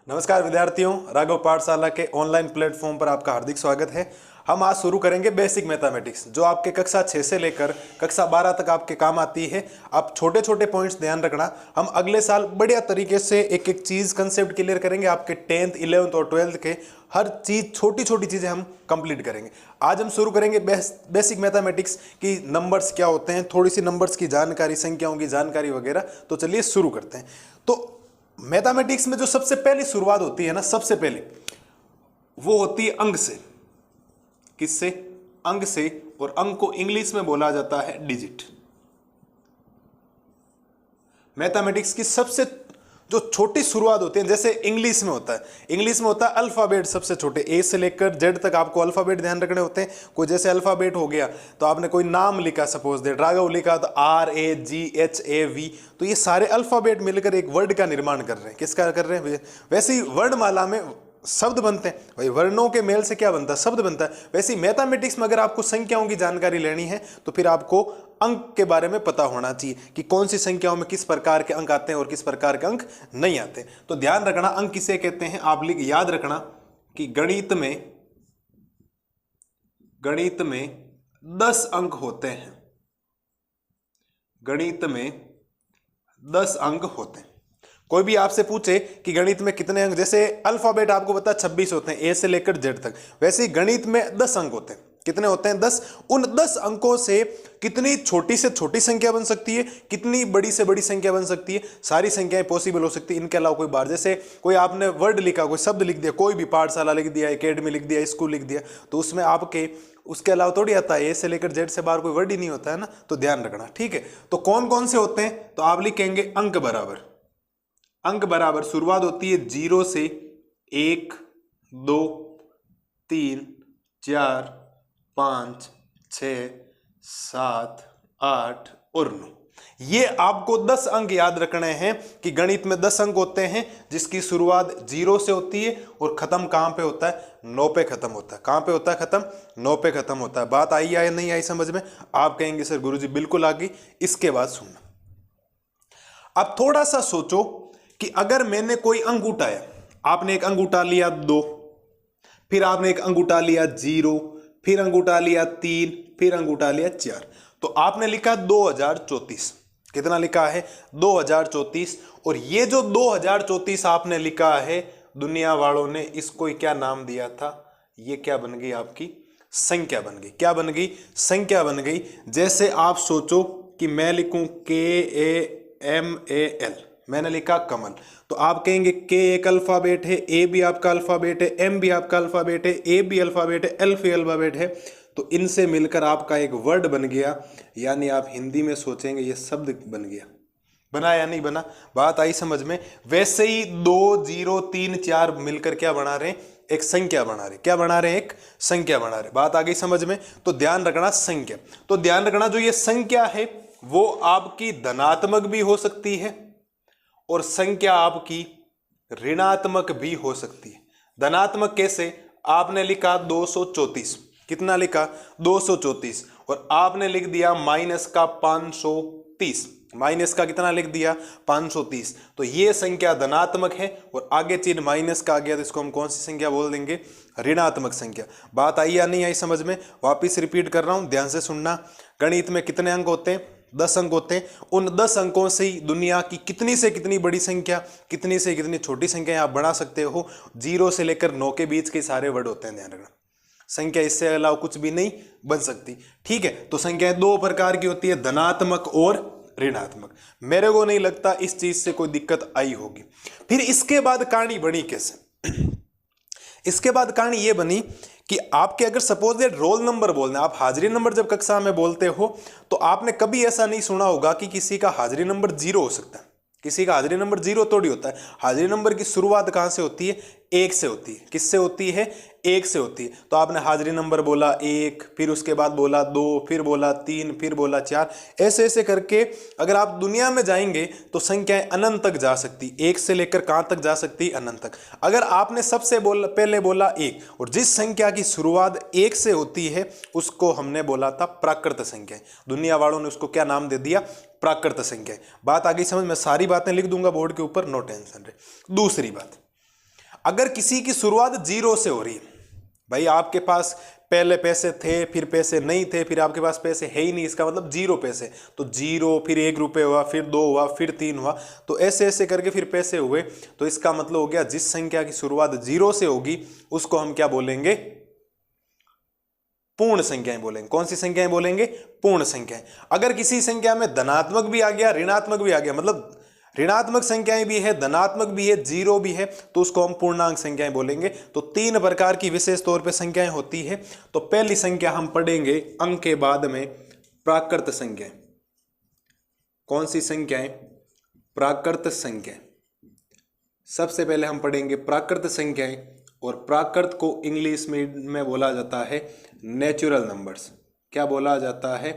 नमस्कार विद्यार्थियों, राघव पाठशाला के ऑनलाइन प्लेटफॉर्म पर आपका हार्दिक स्वागत है। हम आज शुरू करेंगे बेसिक मैथमेटिक्स, जो आपके कक्षा 6 से लेकर कक्षा 12 तक आपके काम आती है। आप छोटे छोटे पॉइंट्स ध्यान रखना। हम अगले साल बढ़िया तरीके से एक एक चीज़ कंसेप्ट क्लियर करेंगे। आपके 10th 11th और 12th के हर चीज़, छोटी छोटी चीज़ें हम कंप्लीट करेंगे। आज हम शुरू करेंगे बेसिक मैथमेटिक्स की नंबर्स क्या होते हैं, थोड़ी सी नंबर्स की जानकारी, संख्याओं की जानकारी वगैरह। तो चलिए शुरू करते हैं। तो मैथमेटिक्स में जो सबसे पहली शुरुआत होती है ना, सबसे पहले वो होती है अंक से। किससे? अंक से। और अंक को इंग्लिश में बोला जाता है डिजिट। मैथमेटिक्स की सबसे जो छोटी शुरुआत होती है, जैसे इंग्लिश में होता है अल्फाबेट। सबसे छोटे ए से लेकर जेड तक आपको अल्फाबेट ध्यान रखने होते हैं। कोई जैसे अल्फाबेट हो गया तो आपने कोई नाम लिखा, सपोज दैट राघव लिखा, तो RAGHAV, तो ये सारे अल्फाबेट मिलकर एक वर्ड का निर्माण कर रहे हैं। किसका कर रहे हैं? वैसे ही वर्णमाला में शब्द बनते हैं भाई, वर्णों के मेल से क्या बनता है? शब्द बनता है। वैसे ही मैथमेटिक्स में अगर आपको संख्याओं की जानकारी लेनी है तो फिर आपको अंक के बारे में पता होना चाहिए कि कौन सी संख्याओं में किस प्रकार के अंक आते हैं और किस प्रकार के अंक नहीं आते। तो ध्यान रखना, अंक किसे कहते हैं आप याद रखना कि गणित में 10 अंक होते हैं। गणित में 10 अंक होते हैं। कोई भी आपसे पूछे कि गणित में कितने अंक, जैसे अल्फाबेट आपको पता 26 होते हैं, ए से लेकर जेड तक, वैसे ही गणित में 10 अंक होते हैं। कितने होते हैं? 10। उन 10 अंकों से कितनी छोटी से छोटी संख्या बन सकती है, कितनी बड़ी से बड़ी संख्या बन सकती है, सारी संख्याएं पॉसिबल हो सकती है। इनके अलावा कोई बार, जैसे कोई आपने वर्ड लिखा, कोई शब्द लिख दिया, कोई भी पाठशाला लिख दिया, एकेडमी लिख दिया, स्कूल लिख दिया, तो उसमें आपके उसके अलावा थोड़ी आता है, ए से लेकर जेड से बाहर कोई वर्ड ही नहीं होता है ना। तो ध्यान रखना, ठीक है। तो कौन कौन से होते हैं? तो आप लिखेंगे अंक बराबर। अंक बराबर शुरुआत होती है 0 से 1 2 3 4 5 6 7 8 और 9। ये आपको 10 अंक याद रखने हैं कि गणित में 10 अंक होते हैं, जिसकी शुरुआत 0 से होती है और खत्म कहां पे होता है? 9 पे खत्म होता है। कहां पे होता है खत्म? 9 पे खत्म होता है। बात आई या नहीं आई समझ में? आप कहेंगे सर गुरुजी बिल्कुल आ गई। इसके बाद सुनना, अब थोड़ा सा सोचो कि अगर मैंने कोई अंक उठाया, आपने एक अंक उठा लिया 2, फिर आपने एक अंक उठा लिया 0, फिर अंक उठा लिया 3, फिर अंक उठा लिया 4, तो आपने लिखा 2034। कितना लिखा है? 2034। और ये जो 2034 आपने लिखा है, दुनिया वालों ने इसको क्या नाम दिया था? ये क्या बन गई? आपकी संख्या बन गई। क्या बन गई? संख्या बन गई। जैसे आप सोचो कि मैं लिखूं KAMAL, मैंने लिखा कमल, तो आप कहेंगे के एक अल्फाबेट है, ए भी आपका अल्फाबेट है, एम भी आपका अल्फाबेट है, ए भी अल्फाबेट है, एल भी अल्फाबेट है, तो इनसे मिलकर आपका एक वर्ड बन गया। यानी आप हिंदी में सोचेंगे ये शब्द बन गया। बना या नहीं बना? बात आई समझ में? वैसे ही 2 0 3 4 मिलकर क्या बना रहे हैं? एक संख्या बना रहे। क्या बना रहे हैं? एक संख्या बना रहे। बात आ गई समझ में? तो ध्यान रखना संख्या। तो ध्यान रखना, जो ये संख्या है वो आपकी धनात्मक भी हो सकती है और संख्या आपकी ऋणात्मक भी हो सकती है। धनात्मक कैसे? आपने लिखा 234। कितना लिखा? 234। और आपने लिख दिया माइनस का 530। माइनस का कितना लिख दिया? 530। तो ये संख्या धनात्मक है और आगे चिन्ह माइनस का आ गया, तो इसको हम कौन सी संख्या बोल देंगे? ऋणात्मक संख्या। बात आई या नहीं आई समझ में? वापिस रिपीट कर रहा हूं, ध्यान से सुनना। गणित में कितने अंक होते हैं? 10 अंक होते हैं। उन 10 अंकों से ही दुनिया की कितनी से कितनी बड़ी संख्या, कितनी से कितनी छोटी संख्या आप बना सकते हो। 0 से लेकर 9 के बीच के सारे वर्ड होते हैं। ध्यान रखना, संख्या इससे अलावा कुछ भी नहीं बन सकती, ठीक है। तो संख्याएं 2 प्रकार की होती है, धनात्मक और ऋणात्मक। मेरे को नहीं लगता इस चीज से कोई दिक्कत आई होगी। फिर इसके बाद कहानी बनी कैसे? इसके बाद कहानी ये बनी कि आपके अगर सपोज दैट रोल नंबर बोलना, आप हाजिरी नंबर जब कक्षा में बोलते हो तो आपने कभी ऐसा नहीं सुना होगा कि किसी का हाजिरी नंबर 0 हो सकता है। किसी का हाजिरी नंबर 0 थोड़ी होता है। हाजिरी नंबर की शुरुआत कहां से होती है? 1 से होती है। किससे होती है? 1 से होती है। तो आपने हाजिरी नंबर बोला 1, फिर उसके बाद बोला 2, फिर बोला 3, फिर बोला 4, ऐसे ऐसे करके अगर आप दुनिया में जाएंगे तो संख्याएं अनंत तक जा सकती। 1 से लेकर कहां तक जा सकती? अनंत तक। अगर आपने सबसे पहले बोला 1, और जिस संख्या की शुरुआत 1 से होती है उसको हमने बोला था प्राकृत संख्या। दुनिया वालों ने उसको क्या नाम दे दिया? प्राकृत संख्या। बात आ गई समझ में? सारी बातें लिख दूंगा बोर्ड के ऊपर, नो टेंशन रे। दूसरी बात, अगर किसी की शुरुआत 0 से हो रही है, भाई आपके पास पहले पैसे थे, फिर पैसे नहीं थे, फिर आपके पास पैसे है ही नहीं, इसका मतलब 0 पैसे, तो 0 फिर 1 रुपये हुआ, फिर 2 हुआ, फिर 3 हुआ, तो ऐसे ऐसे करके फिर पैसे हुए। तो इसका मतलब हो गया जिस संख्या की शुरुआत 0 से होगी उसको हम क्या बोलेंगे? पूर्ण संख्याएं बोलेंगे। कौन सी संख्याएं बोलेंगे? पूर्ण संख्याएं। अगर किसी संख्या में धनात्मक भी आ गया, ऋणात्मक भी आ गया, मतलब ऋणात्मक संख्याएं भी है, धनात्मक भी है, 0 भी है, तो उसको हम पूर्णांक संख्याएं बोलेंगे। तो 3 प्रकार की विशेष तौर पे संख्याएं होती है। तो पहली संख्या हम पढ़ेंगे अंक के बाद में, प्राकृत संख्याएं। कौन सी संख्याएं? प्राकृत संख्याएं। सबसे पहले हम पढ़ेंगे प्राकृत संख्याएं, और प्राकृत को इंग्लिश में बोला जाता है नेचुरल नंबर्स। क्या बोला जाता है?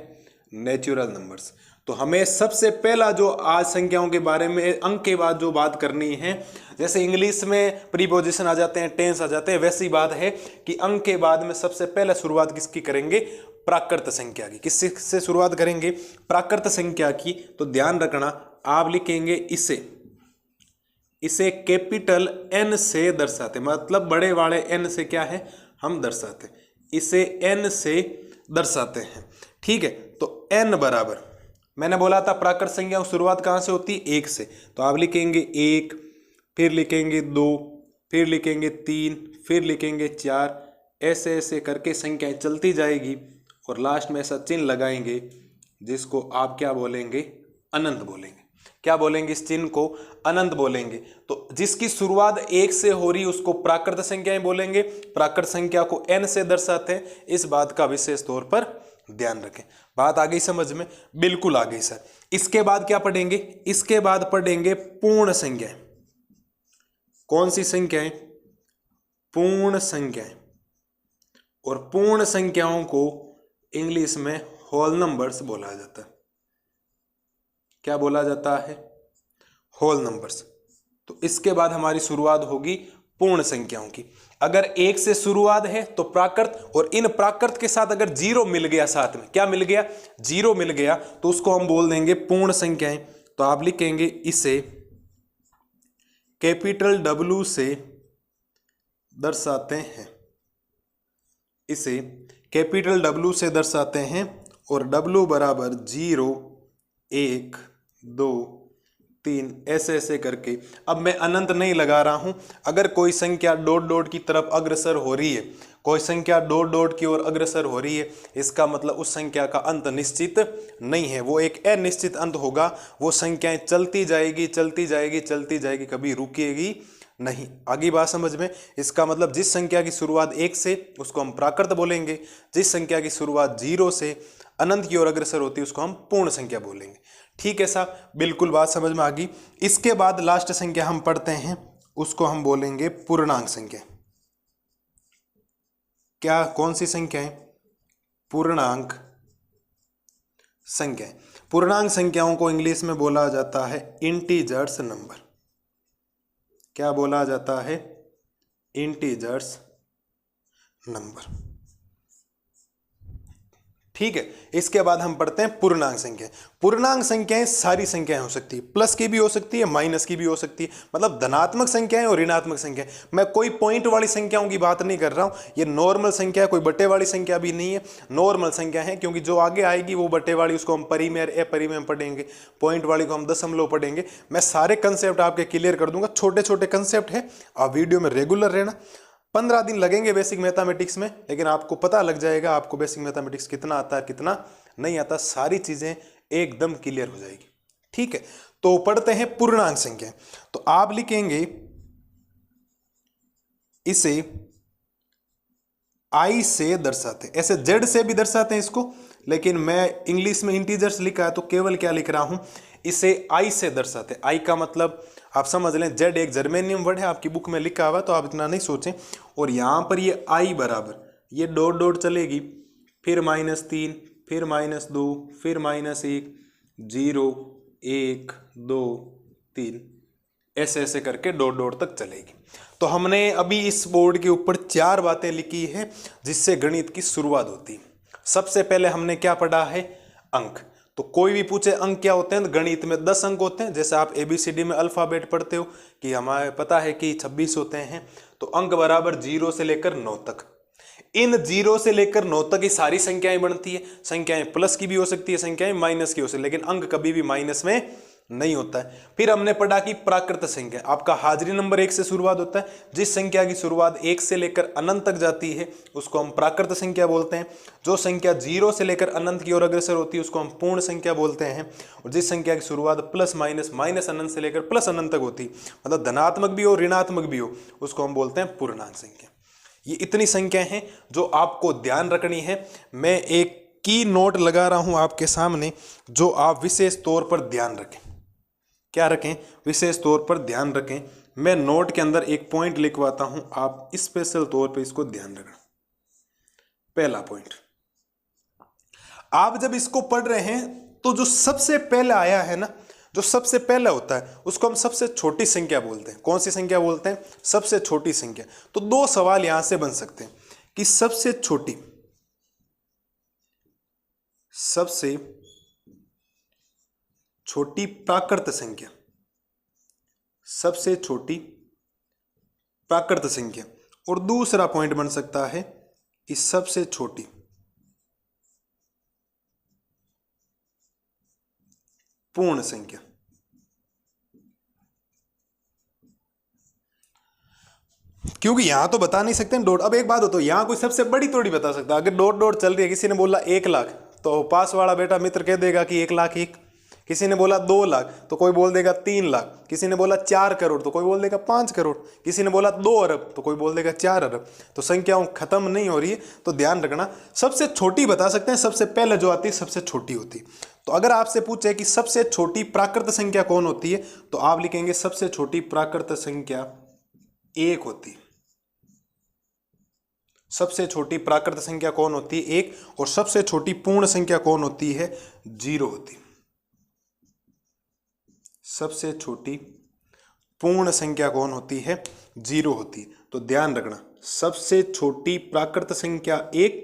Natural numbers. तो हमें सबसे पहला जो आज संख्याओं के बारे में अंक के बाद जो बात करनी है, जैसे इंग्लिश में प्रीपोजिशन आ जाते हैं, टेंस आ जाते हैं, वैसी बात है कि अंक के बाद में सबसे पहले शुरुआत किसकी करेंगे? प्राकृत संख्या की। किससे शुरुआत करेंगे? प्राकृत संख्या की। तो ध्यान रखना, आप लिखेंगे इसे कैपिटल N से दर्शाते, मतलब बड़े वाले N से क्या है? हम दर्शाते, इसे N से दर्शाते हैं। ठीक है, तो N बराबर, मैंने बोला था प्राकृत संख्या की शुरुआत कहाँ से होती है? 1 से। तो आप लिखेंगे 1, फिर लिखेंगे 2, फिर लिखेंगे 3, फिर लिखेंगे 4, ऐसे ऐसे करके संख्याएं चलती जाएगी और लास्ट में ऐसा चिन्ह लगाएंगे जिसको आप क्या बोलेंगे? अनंत बोलेंगे। क्या बोलेंगे? इस चिन्ह को अनंत बोलेंगे। तो जिसकी शुरुआत 1 से हो रही उसको प्राकृत संख्याएं बोलेंगे। प्राकृत संख्या को N से दर्शाते हैं। इस बात का विशेष तौर पर ध्यान रखें। बात आ गई समझ में? बिल्कुल आ गई सर। इसके बाद क्या पढ़ेंगे? इसके बाद पढ़ेंगे पूर्ण संख्याएं। कौन सी संख्याएं? पूर्ण संख्याएं। और पूर्ण संख्याओं को इंग्लिश में होल नंबर्स बोला जाता है। क्या बोला जाता है? Whole numbers. तो इसके बाद हमारी शुरुआत होगी पूर्ण संख्याओं की। अगर 1 से शुरुआत है तो प्राकृत, और इन प्राकृत के साथ अगर 0 मिल गया, साथ में क्या मिल गया? 0 मिल गया, तो उसको हम बोल देंगे पूर्ण संख्याएं। तो आप लिखेंगे इसे कैपिटल W से दर्शाते हैं, इसे कैपिटल W से दर्शाते हैं, और W बराबर 0, 1, 2, 3, ऐसे ऐसे करके। अब मैं अनंत नहीं लगा रहा हूं। अगर कोई संख्या डॉट डॉट की तरफ अग्रसर हो रही है, कोई संख्या डॉट डॉट की ओर अग्रसर हो रही है, इसका मतलब उस संख्या का अंत निश्चित नहीं है, वो एक अनिश्चित अंत होगा। वो संख्याएं चलती जाएगी, चलती जाएगी, चलती जाएगी, कभी रुकेगी नहीं। आगे बात समझ में? इसका मतलब जिस संख्या की शुरुआत 1 से उसको हम प्राकृत बोलेंगे, जिस संख्या की शुरुआत 0 से अनंत की ओर अग्रसर होती है उसको हम पूर्ण संख्या बोलेंगे। ठीक है साहब, बिल्कुल बात समझ में आ गई। इसके बाद लास्ट संख्या हम पढ़ते हैं, उसको हम बोलेंगे पूर्णांक संख्या। क्या? कौन सी संख्या है? पूर्णांक संख्या। पूर्णांक संख्याओं को इंग्लिश में बोला जाता है इंटीजर्स नंबर। क्या बोला जाता है? Integers number. ठीक है, इसके बाद हम पढ़ते हैं पूर्णांक संख्या। पूर्णांक संख्याएं सारी संख्याएं हो सकती है, प्लस की भी हो सकती है, माइनस की भी हो सकती है, मतलब धनात्मक संख्याएं और ऋणात्मक संख्याएं। मैं कोई पॉइंट वाली संख्याओं की बात नहीं कर रहा हूं, ये नॉर्मल संख्या है, कोई बटे वाली संख्या भी नहीं है, नॉर्मल संख्या है, क्योंकि जो आगे आएगी वो बटे वाली, उसको हम परिमेय और अपरिमेय पढ़ेंगे, पॉइंट वाली को हम दशमलव पढ़ेंगे। मैं सारे कंसेप्ट आपके क्लियर कर दूंगा, छोटे छोटे कंसेप्ट है, आप वीडियो में रेगुलर रहना। 15 दिन लगेंगे बेसिक मैथमेटिक्स में, लेकिन आपको पता लग जाएगा आपको बेसिक मैथमेटिक्स कितना आता है कितना नहीं आता, सारी चीजें एकदम क्लियर हो जाएगी। ठीक है, तो पढ़ते हैं पूर्णांक संख्या। तो आप लिखेंगे इसे I से दर्शाते हैं, ऐसे Z से भी दर्शाते हैं इसको, लेकिन मैं इंग्लिश में इंटीजर्स लिखा है तो केवल क्या लिख रहा हूं, इसे I से दर्शाते हैं। I का मतलब आप समझ लें, Z एक जर्मेनियम वर्ड है, आपकी बुक में लिखा हुआ, तो आप इतना नहीं सोचें। और यहां पर ये I बराबर, ये डॉट डॉट चलेगी, फिर -3, फिर -2, फिर -1, 0, 1, 2, 3, ऐसे ऐसे करके डॉट डॉट तक चलेगी। तो हमने अभी इस बोर्ड के ऊपर 4 बातें लिखी है जिससे गणित की शुरुआत होती है। सबसे पहले हमने क्या पढ़ा है? अंक। तो कोई भी पूछे अंक क्या होते हैं, तो गणित में 10 अंक होते हैं। जैसे आप ABCD में अल्फाबेट पढ़ते हो कि हमारे पता है कि 26 होते हैं, तो अंक बराबर 0 से लेकर 9 तक। इन 0 से लेकर 9 तक की सारी संख्याएं बनती है। संख्याएं प्लस की भी हो सकती है, संख्याएं माइनस की हो सकती है, लेकिन अंक कभी भी माइनस में नहीं होता है। फिर हमने पढ़ा कि प्राकृत संख्या, आपका हाजिरी नंबर 1 से शुरुआत होता है। जिस संख्या की शुरुआत 1 से लेकर अनंत तक जाती है उसको हम प्राकृत संख्या बोलते हैं। जो संख्या 0 से लेकर अनंत की ओर अग्रसर होती है उसको हम पूर्ण संख्या बोलते हैं। और जिस संख्या की शुरुआत प्लस माइनस, माइनस अनंत से लेकर प्लस अनंत तक होती है, मतलब धनात्मक भी हो ऋणात्मक भी हो, उसको हम बोलते हैं पूर्णांक संख्या। ये इतनी संख्या हैं जो आपको ध्यान रखनी है। मैं एक की नोट लगा रहा हूं आपके सामने, जो आप विशेष तौर पर ध्यान रखें। क्या रखें? विशेष तौर पर ध्यान रखें। मैं नोट के अंदर एक पॉइंट लिखवाता हूं, आप स्पेशल तौर पर इसको ध्यान रखना। पहला पॉइंट, आप जब इसको पढ़ रहे हैं तो जो सबसे पहले आया है ना, जो सबसे पहले होता है उसको हम सबसे छोटी संख्या बोलते हैं। कौन सी संख्या बोलते हैं? सबसे छोटी संख्या। तो दो सवाल यहां से बन सकते हैं कि सबसे छोटी प्राकृत संख्या, सबसे छोटी प्राकृत संख्या। और दूसरा पॉइंट बन सकता है कि सबसे छोटी पूर्ण संख्या। क्योंकि यहां तो बता नहीं सकते डॉट। अब एक बात हो, तो यहां कोई सबसे बड़ी थोड़ी बता सकता। अगर डॉट डॉट चल रही है, किसी ने बोला 1 लाख, तो पास वाला बेटा मित्र कह देगा कि 1 लाख 1। किसी ने बोला 2 लाख तो कोई बोल देगा 3 लाख। किसी ने बोला 4 करोड़ तो कोई बोल देगा 5 करोड़। किसी ने बोला 2 अरब तो कोई बोल देगा 4 अरब। तो संख्याओं खत्म नहीं हो रही है, तो ध्यान रखना। सबसे छोटी बता सकते हैं, सबसे पहले जो आती है सबसे छोटी होती है। तो अगर आपसे पूछे कि सबसे छोटी प्राकृत संख्या कौन होती है, तो आप लिखेंगे सबसे छोटी प्राकृत संख्या 1 होती है। सबसे छोटी प्राकृत संख्या कौन होती है? 1। और सबसे छोटी पूर्ण संख्या कौन होती है? 0 होती है। सबसे छोटी पूर्ण संख्या कौन होती है? 0 होती है। तो ध्यान रखना, सबसे छोटी प्राकृत संख्या 1,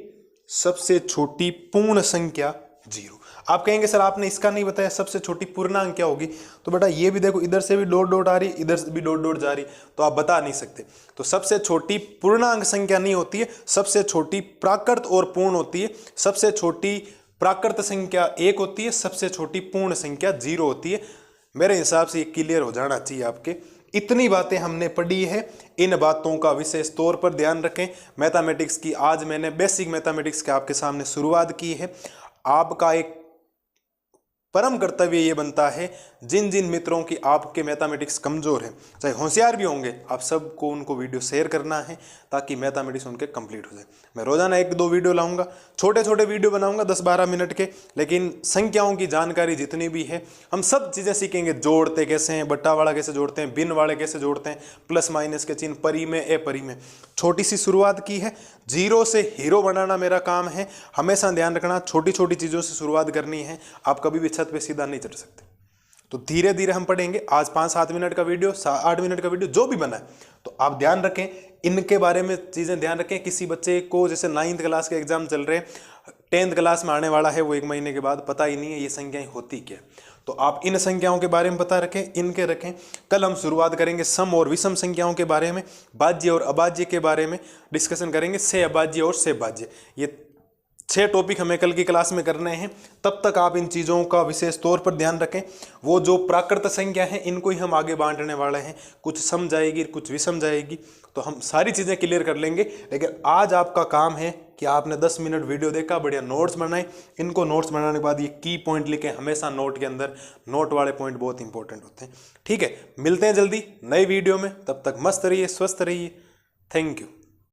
सबसे छोटी पूर्ण संख्या 0। आप कहेंगे सर आपने इसका नहीं बताया सबसे छोटी पूर्णांक क्या होगी। तो बेटा ये भी देखो, इधर से भी डॉट डॉट आ रही, इधर से भी डॉट डॉट जा रही, तो आप बता नहीं सकते। तो सबसे छोटी पूर्णांक संख्या नहीं होती है, सबसे छोटी प्राकृत और पूर्ण होती है। सबसे छोटी प्राकृत संख्या 1 होती है, सबसे छोटी पूर्ण संख्या 0 होती है। मेरे हिसाब से ये क्लियर हो जाना चाहिए आपके। इतनी बातें हमने पढ़ी है, इन बातों का विशेष तौर पर ध्यान रखें। मैथमेटिक्स की आज मैंने बेसिक मैथमेटिक्स के आपके सामने शुरुआत की है। आपका एक परम कर्तव्य ये बनता है, जिन जिन मित्रों की आपके मैथमेटिक्स कमजोर है, चाहे होशियार भी होंगे, आप सबको उनको वीडियो शेयर करना है ताकि मैथमेटिक्स उनके कंप्लीट हो जाए। मैं रोजाना 1-2 वीडियो लाऊंगा, छोटे छोटे वीडियो बनाऊंगा 10-12 मिनट के, लेकिन संख्याओं की जानकारी जितनी भी है हम सब चीज़ें सीखेंगे। जोड़ते कैसे हैं, बट्टा वाला कैसे जोड़ते हैं, भिन्न वाले कैसे जोड़ते हैं, प्लस माइनस के चिन्ह, परी में अपरी में। छोटी सी शुरुआत की है, 0 से हीरो बनाना मेरा काम है। हमेशा ध्यान रखना, छोटी छोटी चीज़ों से शुरुआत करनी है। आप कभी भी छत पे सीधा नहीं चढ़ सकते। तो धीरे धीरे हम पढ़ेंगे। आज 5-7 मिनट का वीडियो, 8 मिनट का वीडियो जो भी बना है, तो आप ध्यान रखें, इनके बारे में चीज़ें ध्यान रखें। किसी बच्चे को जैसे 9th क्लास के एग्जाम चल रहे हैं, 10th क्लास में आने वाला है, वो 1 महीने के बाद, पता ही नहीं है ये संख्याएं होती क्या। तो आप इन संख्याओं के बारे में पता रखें, इनके रखें। कल हम शुरुआत करेंगे सम और विषम संख्याओं के बारे में, भाज्य और अभाज्य के बारे में डिस्कशन करेंगे, से अभाज्य और से भाज्य। ये 6 टॉपिक हमें कल की क्लास में करने हैं। तब तक आप इन चीज़ों का विशेष तौर पर ध्यान रखें। वो जो प्राकृत संख्या है इनको ही हम आगे बांटने वाले हैं, कुछ सम जाएगी कुछ विषम जाएगी, तो हम सारी चीज़ें क्लियर कर लेंगे। लेकिन आज आपका काम है कि आपने 10 मिनट वीडियो देखा, बढ़िया नोट्स बनाए। इनको नोट्स बनाने के बाद ये की पॉइंट लिखें हमेशा नोट के अंदर। नोट वाले पॉइंट बहुत इंपॉर्टेंट होते हैं। ठीक है, मिलते हैं जल्दी नई वीडियो में। तब तक मस्त रहिए, स्वस्थ रहिए। Thank you.